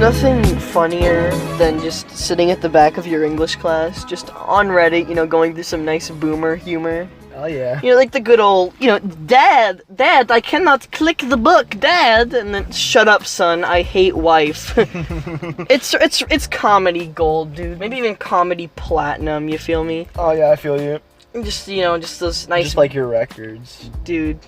nothing funnier than just sitting at the back of your English class, just on Reddit, going through some nice boomer humor. Oh yeah. Like the good old, Dad, I cannot click the book, Dad, and then shut up, son, I hate wife. It's comedy gold, dude. Maybe even comedy platinum. You feel me? Oh yeah, I feel you. Just just those nice. Just like your records, dude.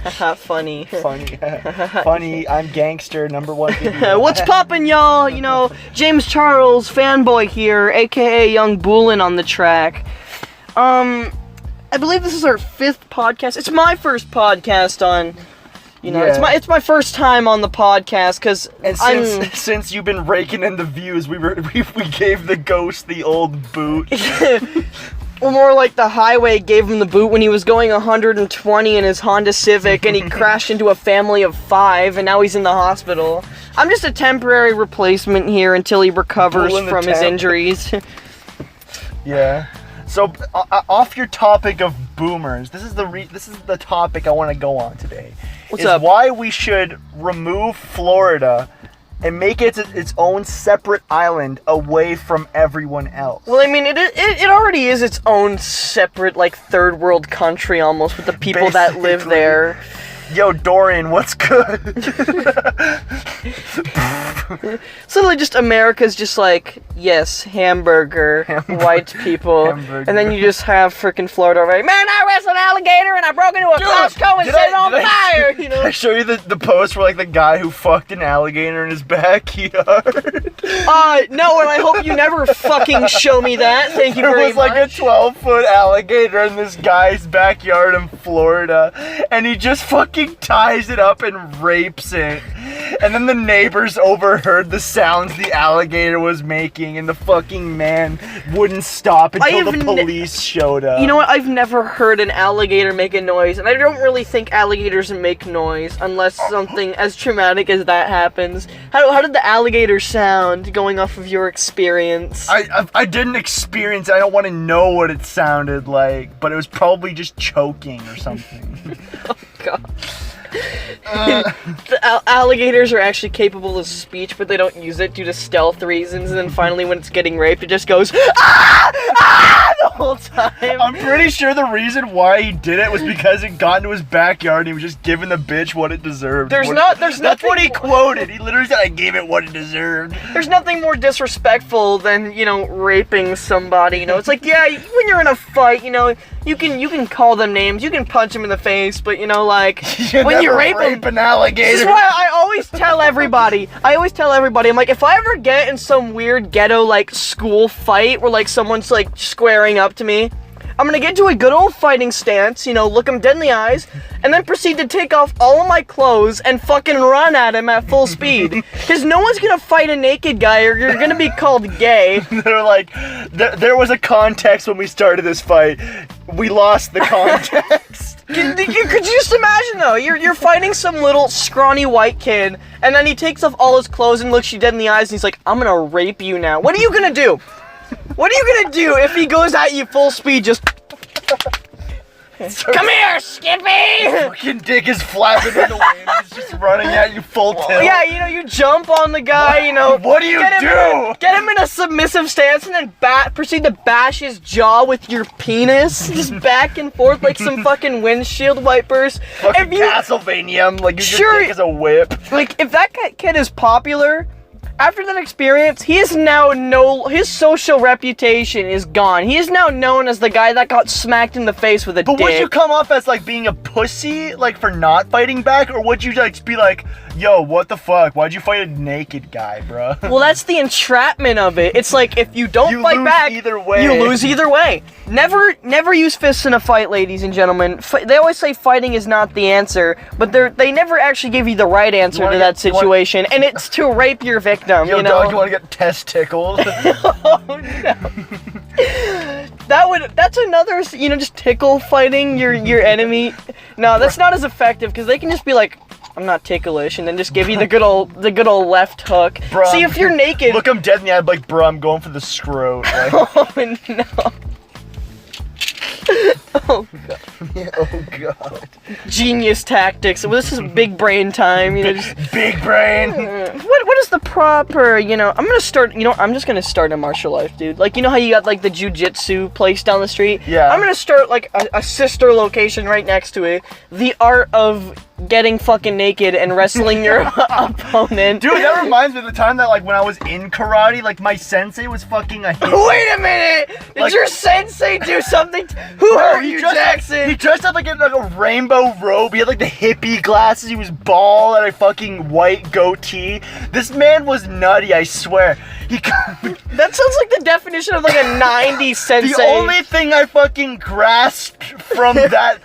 Haha, funny. Funny. I'm gangster #1. What's poppin', y'all? James Charles, fanboy here, aka Young Boolin on the track. I believe this is our 5th podcast. It's my first podcast on, it's my first time on the podcast because since you've been raking in the views, we gave the ghost the old boot. Well, more like the highway gave him the boot when he was going 120 in his Honda Civic and he crashed into a family of 5 and now he's in the hospital. I'm just a temporary replacement here until he recovers from his injuries. Yeah. So, off your topic of boomers, this is the topic I want to go on today. What's up? Why we should remove Florida and make it its own separate island away from everyone else. Well, I mean, it already is its own separate, third world country almost with the people that live there. Yo, Dorian, what's good? So literally just America's just yes, hamburger, white people, and then you just have freaking Florida already. Man, I wrestled an alligator and I broke into a Costco and set it on fire, Did I show you the post where the guy who fucked an alligator in his backyard? No, and I hope you never fucking show me that. Thank you very much. There was a 12-foot alligator in this guy's backyard in Florida, and he just fucking ties it up and rapes it. And then the neighbors overheard the sounds the alligator was making, and the fucking man wouldn't stop until the police showed up. You know what? I've never heard an alligator make a noise, and I don't really think alligators make noise unless something as traumatic as that happens. How did the alligator sound, going off of your experience? I didn't experience it. I don't want to know what it sounded like, but it was probably just choking or something. Oh, God. The alligators are actually capable of speech, but they don't use it due to stealth reasons, and then finally when it's getting raped, it just goes, ah! Ah! The whole time. I'm pretty sure the reason why he did it was because it got into his backyard and he was just giving the bitch what it deserved. That's what he quoted. He literally said, I gave it what it deserved. There's nothing more disrespectful than, raping somebody, It's when you're in a fight, you can call them names, you can punch them in the face, but, when you rape an alligator. This is why I always tell everybody, I'm like, if I ever get in some weird ghetto, school fight where, someone's, squaring up to me, I'm gonna get into a good old fighting stance, look him dead in the eyes, and then proceed to take off all of my clothes and fucking run at him at full speed. Because no one's gonna fight a naked guy or you're gonna be called gay. They're like, there was a context when we started this fight. We lost the context. Could you just imagine, though, you're fighting some little scrawny white kid, and then he takes off all his clothes and looks you dead in the eyes, and he's like, I'm gonna rape you now. What are you gonna do? What are you gonna do if he goes at you full speed, just... Come here, Skippy! Fucking dick is flapping in the wind. He's just running at you full tilt. Yeah, you jump on the guy, What do you do? Get him in a submissive stance and then proceed to bash his jaw with your penis. Just back and forth like some fucking windshield wipers. Fucking Castlevania, your dick is a whip. If that kid is popular... After that experience, he is now his social reputation is gone. He is now known as the guy that got smacked in the face with a dick. But would you come off as being a pussy, for not fighting back, or would you be like, yo, what the fuck? Why'd you fight a naked guy, bro? Well, that's the entrapment of it. It's if you don't fight back, either way. You lose either way. Never use fists in a fight, ladies and gentlemen. They always say fighting is not the answer, but they never actually give you the right answer to that situation, and it's to rape your victim. Yo, dog, you want to get testicles? Oh, no. That's another, just tickle fighting your enemy. No, that's not as effective, because they can just be like, I'm not ticklish, and then just give you the good old left hook. Bruh, see, if you're naked... Look him dead in the eye, bro, I'm going for the scrot. Oh, no. Oh god. Yeah, oh god. Genius tactics. Well, this is big brain time, you know. Just, Big brain. what is the proper, you know? I'm gonna start. You know, I'm just gonna start a martial arts, dude. Like, you know how you got like the jujitsu place down the street? Yeah. I'm gonna start like a sister location right next to it. The art of getting fucking naked and wrestling your opponent. Dude, that reminds me of the time that, like, when I was in karate, like, my sensei was fucking a hippie. Wait a minute! Did Like- your sensei do something? Who are you, Jackson? He dressed up like in like a rainbow robe. He had like the hippie glasses. He was bald and a fucking white goatee. This man was nutty, I swear. He. That sounds like the definition of like a 90s sensei. The only thing I fucking grasped from that,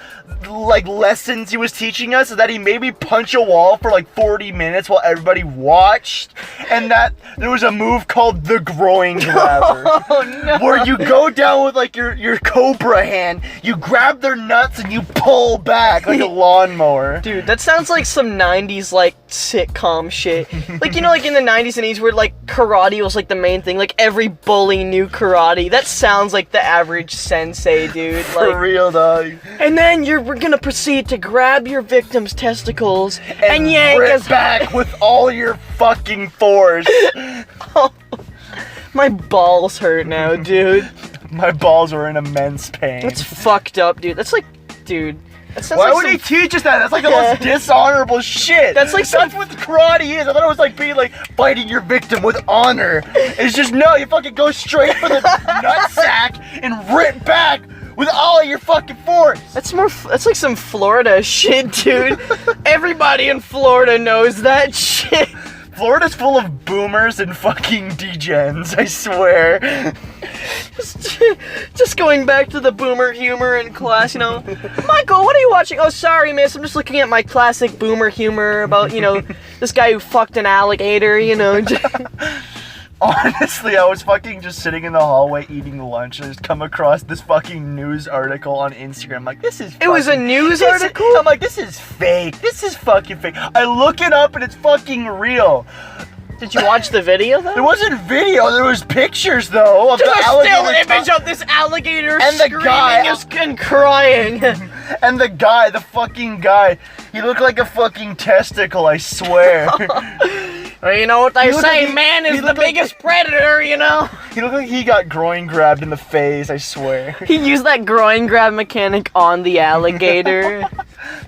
like, lessons he was teaching us is that he made me punch a wall for like 40 minutes while everybody watched, and that there was a move called the groin grabber. Oh no. Where you go down with like your cobra hand, you grab their nuts and you pull back like a lawnmower. Dude, that sounds like some 90s like sitcom shit. Like, you know, like in the 90s and 80s where like karate was like the main thing. Like every bully knew karate. That sounds like the average sensei, dude. For Like, real, dog. and then we're gonna proceed to grab your victim's testicles and yank rip us back with all your fucking force. Oh, my balls hurt now, dude. My balls are in immense pain. That's fucked up, dude. That's like, dude. That sounds Why like would some- he teach us that? That's like the most dishonorable shit. That's like some- That's what karate is. I thought it was like being like fighting your victim with honor. It's just no, you fucking go straight for the nutsack and rip back with all of your fucking force. That's that's like some Florida shit, dude. Everybody in Florida knows that shit. Florida's full of boomers and fucking degens, I swear. Just going back to the boomer humor in class, you know. Michael, what are you watching? Oh, sorry, miss. I'm just looking at my classic boomer humor about, you know, this guy who fucked an alligator, you know. Honestly, I was fucking just sitting in the hallway eating lunch and I just come across this fucking news article on Instagram. I'm like, this is It was a news this article? I'm like, this is fake. This is fucking fake. I look it up and it's fucking real. Did you watch the video, though? There wasn't video, there was pictures though of There's the a alligator still image of this alligator And the screaming guy- and crying. and the fucking guy, he looked like a fucking testicle, I swear. Well, you know what they You look say, like- man you is the look like- biggest predator, you know? He looked like he got groin grabbed in the face, I swear. He used that groin grab mechanic on the alligator.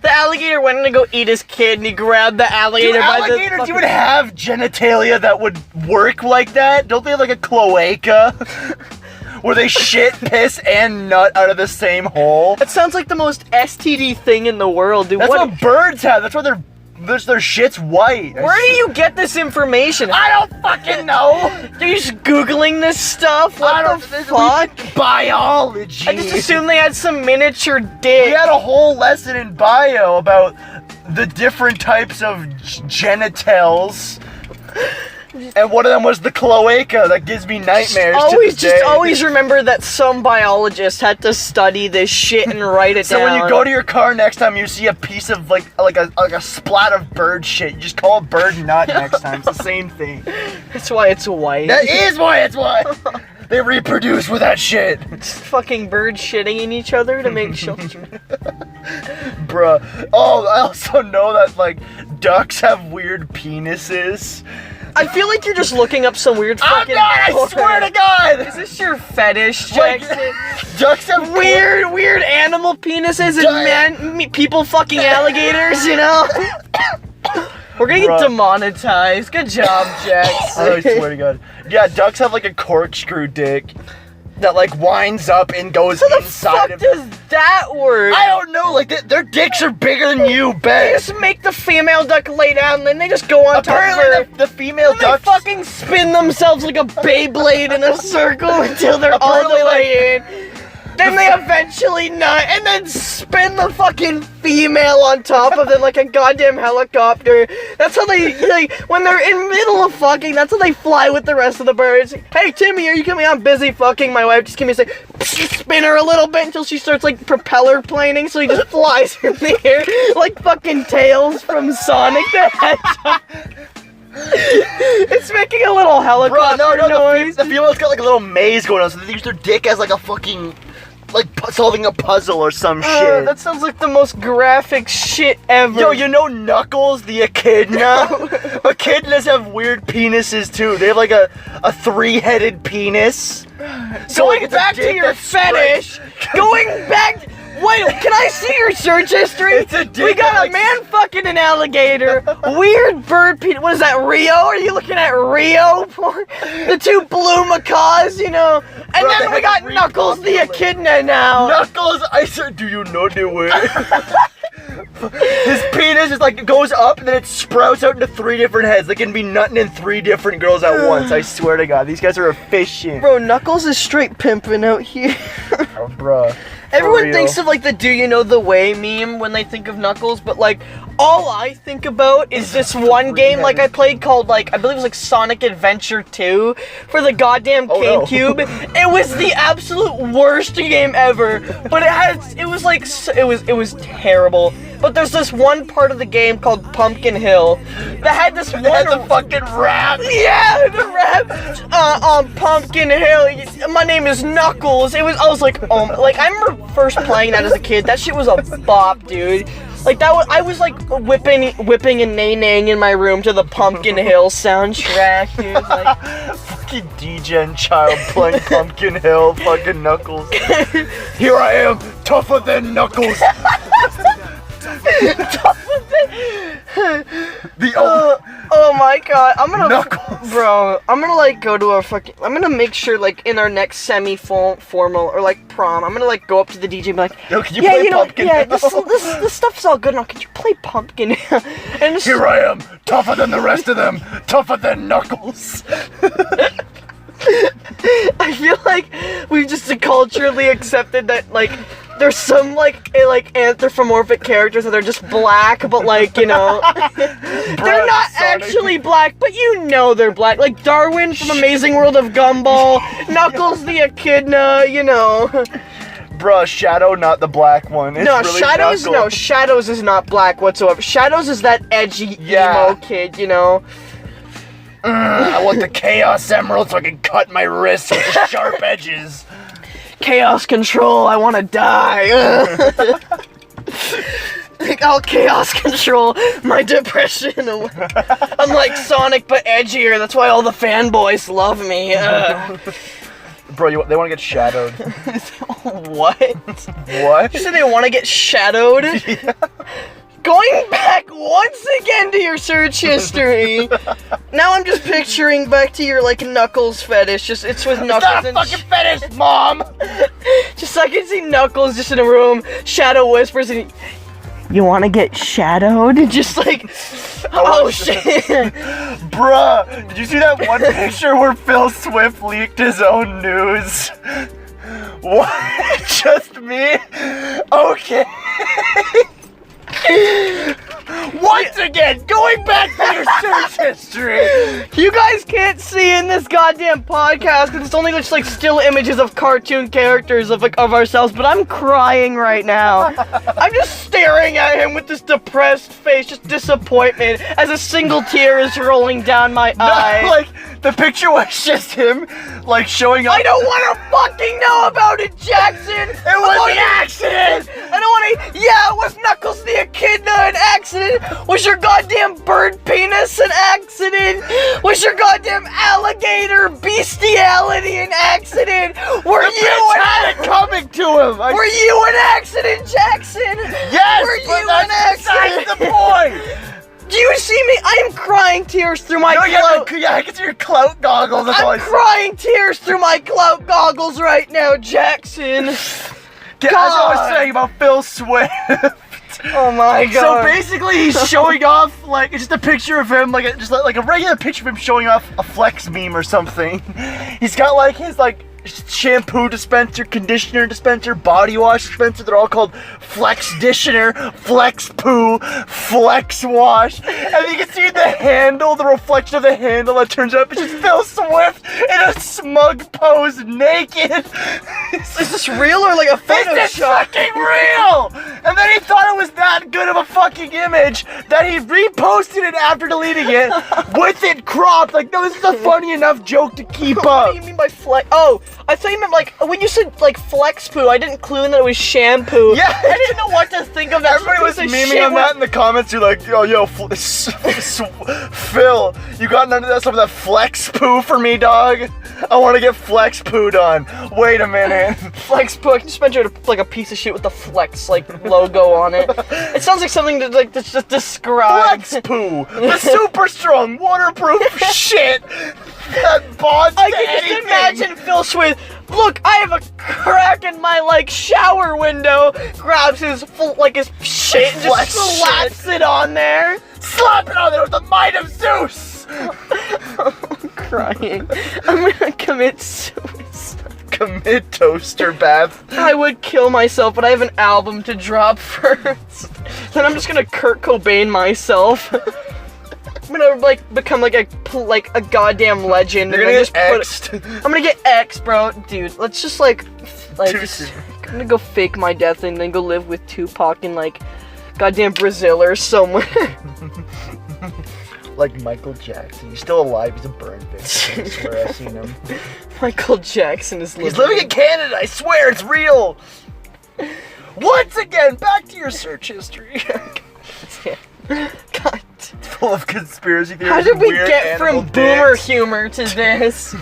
The alligator went in to go eat his kid, and he grabbed the alligator Do by the alligators fucking- even have genitalia that would work like that? Don't they have like a cloaca? Where they shit, piss, and nut out of the same hole? That sounds like the most STD thing in the world, dude. That's what birds have. That's why their shit's white. Where do you get this information? I don't fucking know. Are you just Googling this stuff? I What don't. the fuck? Biology. I just assumed they had some miniature dick. We had a whole lesson in bio about the different types of genitals. And one of them was the cloaca that gives me nightmares. Always remember that some biologist had to study this shit and write it So down. when you go to your car next time, you see a piece of like a splat of bird shit. You just call it bird nut next time. It's the same thing. That's why it's white. That is why it's white. They reproduce with that shit, It's fucking birds shitting in each other to make children. bruh. Oh, I also know that like ducks have weird penises. I feel like you're just looking up some weird I'm fucking. not. I swear to God. Is this your fetish, Like, Jackson? ducks have Weird animal penises and people fucking alligators, you know? We're gonna get Bruh. demonetized. Good job, Jackson. I swear to God. Yeah, ducks have like a corkscrew dick that like winds up and goes How the inside fuck of does that work? I don't know, like their dicks are bigger than you, They bet. just make the female duck lay down, and then they just go on top of her. Apparently the female And they ducks fucking spin themselves like a Beyblade in a circle until they're all the way in. Then they eventually nut, and then spin the fucking female on top of them like a goddamn helicopter. That's how they, like, when they're in middle of fucking, that's how they fly with the rest of the birds. Hey, Timmy, are you coming? I'm busy fucking my wife. Just give me a sec. Spin her a little bit until she starts, like, propeller planing, so he just flies in the air like fucking Tails from Sonic the Hedgehog. It's making a little helicopter Bro, no, noise. the female's got like a little maze going on, so they use their dick as like a fucking solving a puzzle or some shit. That sounds like the most graphic shit ever. Yo, you know Knuckles the Echidna? Echidnas have weird penises too. They have like a 3-headed penis. Going back to your fetish. Going back. Wait, can I see your search history? It's a dick we got that, a man fucking an alligator. Weird bird penis. What is that, Rio? Are you looking at Rio? The 2 blue macaws, you know? And then we got Knuckles the Echidna now. Knuckles, I said, do you know the way? His penis is like, it goes up and then it sprouts out into 3 different heads. They can be nutting in 3 different girls at once. I swear to God, these guys are efficient. Bro, Knuckles is straight pimping out here. Oh, bruh. Everyone thinks of like the "Do you know the way" meme when they think of Knuckles, but like all I think about is this one game like I played called like I believe it was like Sonic Adventure 2 for the goddamn GameCube. It was the absolute worst game ever, but it was terrible. But there's this one part of the game called Pumpkin Hill that had this one the fucking rap. Yeah, the rap on Pumpkin Hill. My name is Knuckles. I was like, I remember first playing that as a kid. That shit was a bop, dude. Like I was like whipping and nay-naying in my room to the Pumpkin Hill soundtrack, dude. Like, fucking D-Gen child playing Pumpkin Hill, fucking Knuckles. Here I am, tougher than Knuckles. Oh my God, I'm gonna Knuckles. Bro, I'm gonna like go to I'm gonna make sure like in our next semi-formal or like prom, I'm gonna like go up to the DJ and be like, yo, can you play Pumpkin Hill? this stuff's all good now, can you play Pumpkin Hill? And here I am, tougher than the rest of them, tougher than Knuckles. I feel like we've just culturally accepted that like there's some like anthropomorphic characters that are just black, but like, you know, they're not actually black, but you know they're black. Like Darwin from Amazing World of Gumball, Knuckles the Echidna, you know. Bruh, Shadow, not the black one. It's really Shadows is not black whatsoever. Shadows is that edgy emo kid, you know. I want the Chaos Emerald so I can cut my wrists with the sharp edges. Chaos control, I want to die. I'll chaos control my depression. I'm like Sonic but edgier, that's why all the fanboys love me. Bro, they want to get shadowed. What? What? You said they want to get shadowed? Yeah. Going back once again to your search history. Now I'm just picturing back to your like Knuckles fetish. It's with Knuckles. It's not a fucking fetish, Mom. Just I can see Knuckles just in a room. Shadow whispers and you want to get shadowed? Just like, oh shit. Bruh, did you see that one picture where Phil Swift leaked his own news? What? Just me? Okay. Once again, going back to your search history. You guys can't see in this goddamn podcast because it's only just like still images of cartoon characters of ourselves, but I'm crying right now. I'm just staring at him with this depressed face, just disappointment as a single tear is rolling down my eye. Like, the picture was just him, like, showing up. I don't want to fucking know about it, Jackson! It was an accident! I don't want to. Yeah, it was Knuckles the Echidna an accident? Was your goddamn bird penis an accident? Was your goddamn alligator besiality an accident? Were you had it coming to him? Were you an accident, Jackson? Yes, were but you that's an accident? besides the point! Do you see me? I'm crying tears through my clout. Yeah, I can see your clout goggles. I'm crying tears through my clout goggles right now, Jackson. As I was saying about Phil Swift. Oh my God. So basically he's showing off, like, it's just a picture of him, like, just like a regular picture of him showing off a Flex meme or something. He's got like his like shampoo dispenser, conditioner dispenser, body wash dispenser. They're all called Flex Ditioner, Flex Poo, Flex Wash. And you can see the handle, the reflection of the handle that turns up. It's just Phil Swift in a smug pose, naked. Is this real or like a Photoshop? This is fucking real! And then he thought it was that good of a fucking image that he reposted it after deleting it with it cropped. Like, no, this is a funny enough joke to keep up. What do you mean by flex? Oh, I thought you meant like when you said like flex poo. I didn't clue in that it was shampoo. Yeah, I didn't know what to think of that. Everybody was memeing on that in the comments. You're like, yo, Phil, you got none of some of that flex poo for me, dog? I want to get flex pooed on. Wait a minute. Flex poo. I can just picture like a piece of shit with the flex like logo on it. It sounds like something that's just described. Flex poo, the super strong waterproof shit that bonds I to can just anything. imagine Phil Schwinn. Look, I have a crack in my like shower window. Grabs his his shit and just Flex slaps it on there. Slap it on there with the might of Zeus. I'm crying. I'm gonna commit suicide. Commit toaster bath. I would kill myself, but I have an album to drop first. Then I'm just gonna Kurt Cobain myself. I'm gonna like become like a goddamn legend. You're gonna get X'd. I'm gonna get X, bro. Dude, let's just like Too just, soon. I'm gonna go fake my death and then go live with Tupac in like goddamn Brazil or somewhere. Like Michael Jackson. He's still alive. He's a burn victim. I swear I've seen him. Michael Jackson is He's living in Canada. I swear it's real. Once again, back to your search history. God. It's full of conspiracy theories. How did we weird get from animal boomer dicks. humor to this?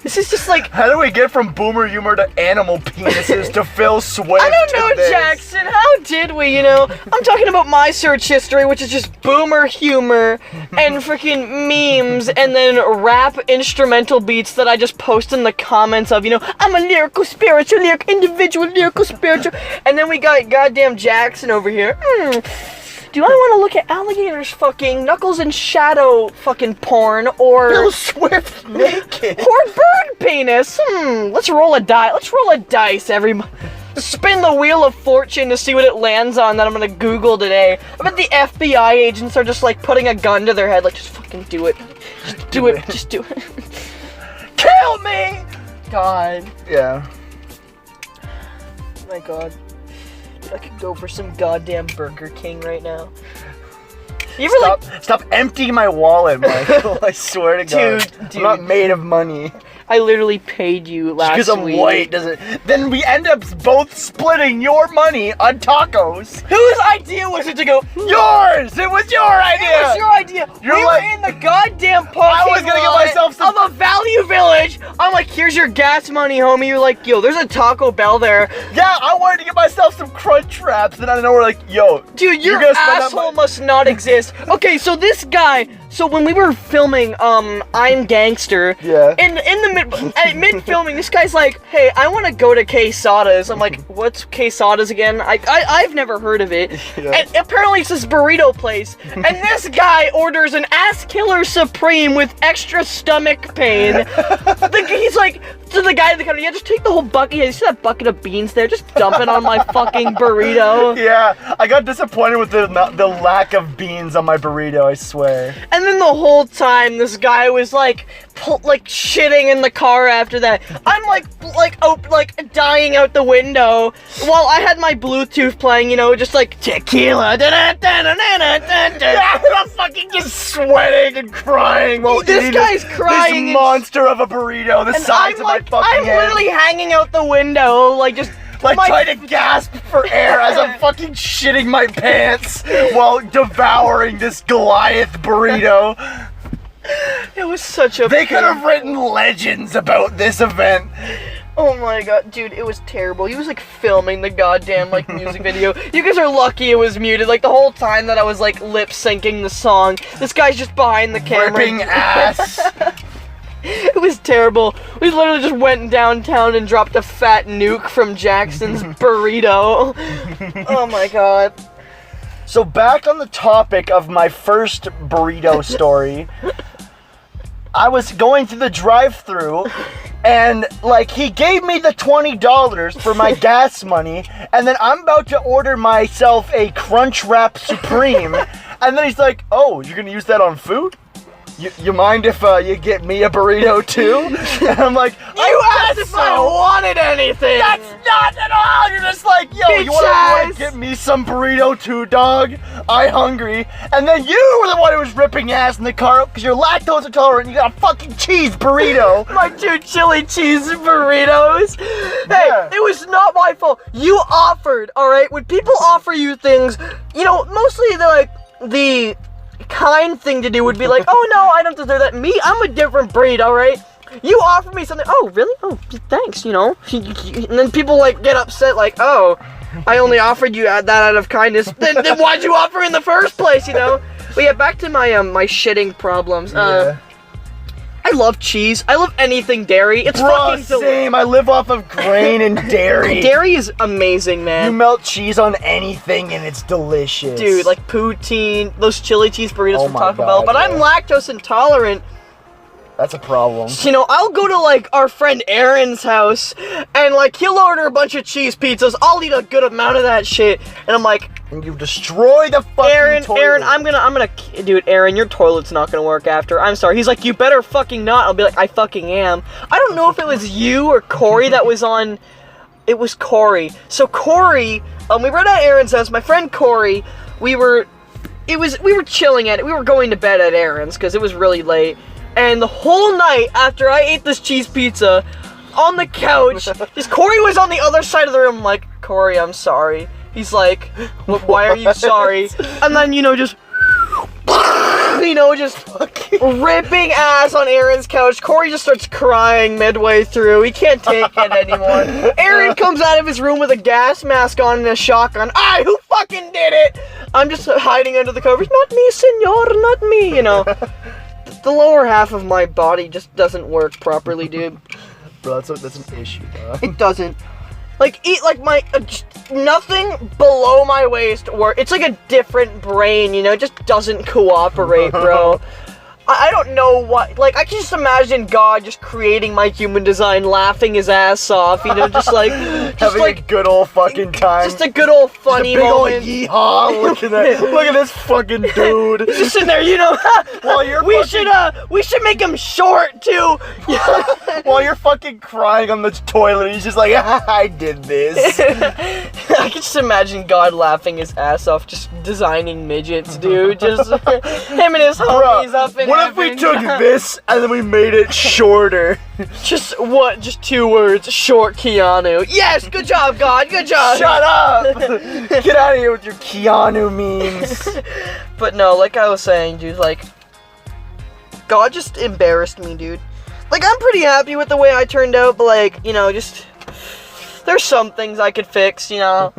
This is just like How do we get from boomer humor to animal penises to Phil Swift? I don't know, to this? Jackson. How did we? You know, I'm talking about my search history, which is just boomer humor and freaking memes, and then rap instrumental beats that I just post in the comments of. You know, I'm a lyrical, spiritual, individual, lyrical, spiritual, and then we got goddamn Jackson over here. Do I want to look at alligators fucking Knuckles and Shadow fucking porn or Phil Swift naked. or bird penis? Let's roll a die. Let's roll a dice, everybody. Spin the wheel of fortune to see what it lands on that I'm gonna Google today. I bet the FBI agents are just like putting a gun to their head, like just fucking do it. Just do it. Just do it. Kill me! God. Yeah. My God. Dude, I could go for some goddamn Burger King right now. You ever Stop emptying my wallet, Michael. I swear to God. Dude. I'm not made of money. I literally paid you last week. Because I'm white, doesn't. Then we end up both splitting your money on tacos. Whose idea was it to go? Yours! It was your idea! It was your idea. You're we like- were in the goddamn parking I was gonna get lot myself some- of a Value Village. I'm like, here's your gas money, homie. You're like, yo, there's a Taco Bell there. Yeah, I wanted to get myself some Crunch Wraps, and I know we're like, yo, Dude, your you're gonna spend that asshole must not exist. Okay, so this guy, so when we were filming I'm Gangster, Yeah. in the mid filming, this guy's like, hey, I want to go to Quesada's. I'm like, what's Quesada's again? I've never heard of it. Yeah. And apparently it's this burrito place. And this guy orders an ass killer supreme with extra stomach pain. He's like to the guy at the counter, yeah, just take the whole bucket. Yeah, you see that bucket of beans there? Just dump it on my fucking burrito. Yeah, I got disappointed with the lack of beans on my burrito, I swear. And then the whole time, this guy was like shitting in the car after that. I'm like dying out the window while I had my Bluetooth playing, you know, just like tequila. Yeah, I'm fucking just sweating and crying while This eating guy's crying this and- monster of a burrito the And size I'm of my like, fucking I'm head. literally hanging out the window, like just Like my- trying to gasp for air as I'm fucking shitting my pants while devouring this Goliath burrito. It was such a. They could have written legends about this event. Oh my God, dude, it was terrible. He was like filming the goddamn like music video. You guys are lucky it was muted. Like the whole time that I was like lip syncing the song, this guy's just behind the camera. Ripping ass. It was terrible. We literally just went downtown and dropped a fat nuke from Jackson's burrito. Oh my God. So back on the topic of my first burrito story, I was going through the drive-thru and like he gave me the $20 for my gas money, and then I'm about to order myself a Crunch Wrap Supreme, and then he's like, "Oh, you're gonna use that on food? You mind if you get me a burrito too?" And I'm like, You asked if I wanted anything. That's not at all. You're just like, yo, you Bitch ass. want Get me some burrito too, dog. I hungry. And then you were the one who was ripping ass in the car because you're lactose intolerant and you got a fucking cheese burrito. My 2 chili cheese burritos. Hey, Yeah. it was not my fault. You offered, all right? When people offer you things, you know, mostly they're like, the kind thing to do would be like, oh no, I don't deserve that. Me, I'm a different breed, all right? You offer me something, oh really? Oh, thanks, you know? And then people like get upset like, oh, I only offered you that out of kindness. Then why'd you offer in the first place, you know? But yeah, back to my my shitting problems. I love cheese. I love anything dairy. It's fucking delicious. Same. I live off of grain and dairy. Dairy is amazing, man. You melt cheese on anything and it's delicious. Dude, like poutine, those chili cheese burritos from my Taco God, Bell. But I'm yeah. lactose intolerant. That's a problem. You know, I'll go to like our friend Aaron's house and like he'll order a bunch of cheese pizzas. I'll eat a good amount of that shit. And I'm like, And you destroy the fucking toilet. Aaron, I'm gonna, dude, Aaron, your toilet's not gonna work after. I'm sorry. He's like, you better fucking not. I'll be like, I fucking am. I don't know if it was you or Corey that was on. It was Corey. So Corey, we were at Aaron's house. My friend Corey, we were chilling at it. We were going to bed at Aaron's because it was really late. And the whole night after I ate this cheese pizza, on the couch, just Corey was on the other side of the room. I'm like, Corey, I'm sorry. He's like, why are you sorry? And then, you know, just ripping ass on Aaron's couch. Corey just starts crying midway through. He can't take it anymore. Aaron comes out of his room with a gas mask on and a shotgun. Who fucking did it? I'm just hiding under the covers. Not me, senor, not me, you know. The lower half of my body just doesn't work properly, dude. Bro, that's an issue, bro. It doesn't. Like, nothing below my waist, or it's like a different brain, you know? It just doesn't cooperate, bro. I don't know what, like, I can just imagine God just creating my human design, laughing his ass off, you know, just like... Having a good old fucking time. Just a good old funny big moment. old yeehaw, look at this fucking dude. He's just sitting there, you know, While you're we should make him short, too. While you're fucking crying on the toilet, he's just like, I did this. I can just imagine God laughing his ass off, just designing midgets, dude. Just him and his homies up in What if we took this and then we made it shorter? Just 2 words, short Keanu. Yes, good job, God, good job. Shut up! Get out of here with your Keanu memes. But no, like I was saying, dude, like, God just embarrassed me, dude. Like, I'm pretty happy with the way I turned out, but like, you know, just, there's some things I could fix, you know?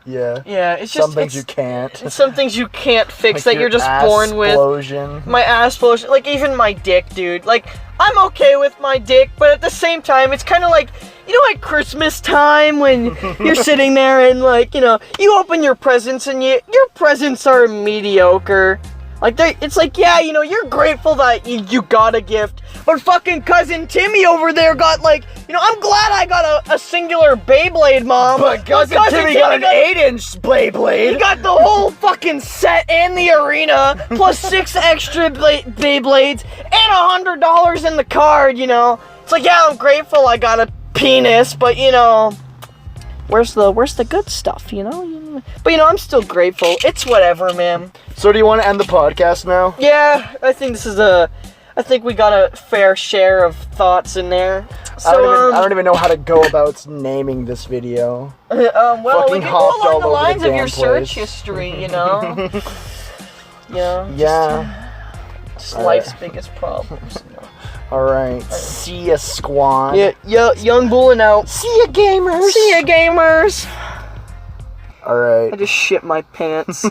Yeah. Yeah, it's just some things you can't. Some things you can't fix Like that you're just ass born with. Explosion. My ass explosion. Like, even my dick, dude. Like, I'm okay with my dick, but at the same time, it's kind of like, you know, at Christmas time when you're sitting there and, like, you know, you open your presents and your presents are mediocre. Like, it's like, yeah, you know, you're grateful that you got a gift. But fucking cousin Timmy over there got, like, you know, I'm glad I got a singular Beyblade, Mom. But cousin Timmy got an 8-inch Beyblade. He got the whole fucking set and the arena, plus 6 extra Beyblades, and $100 in the card, you know. It's like, yeah, I'm grateful I got a penis, but, you know, where's the good stuff, you know? But, you know, I'm still grateful. It's whatever, man. So do you want to end the podcast now? Yeah, I think I think we got a fair share of thoughts in there. So, I don't even know how to go about naming this video. Well, we can go hopped along all the over lines the of your damn search place. history, you know? Yeah. Just life's biggest problems. You know? Alright. See ya, squad. Yeah, young bullin' out. See ya, gamers. See ya, gamers. Alright. I just shit my pants.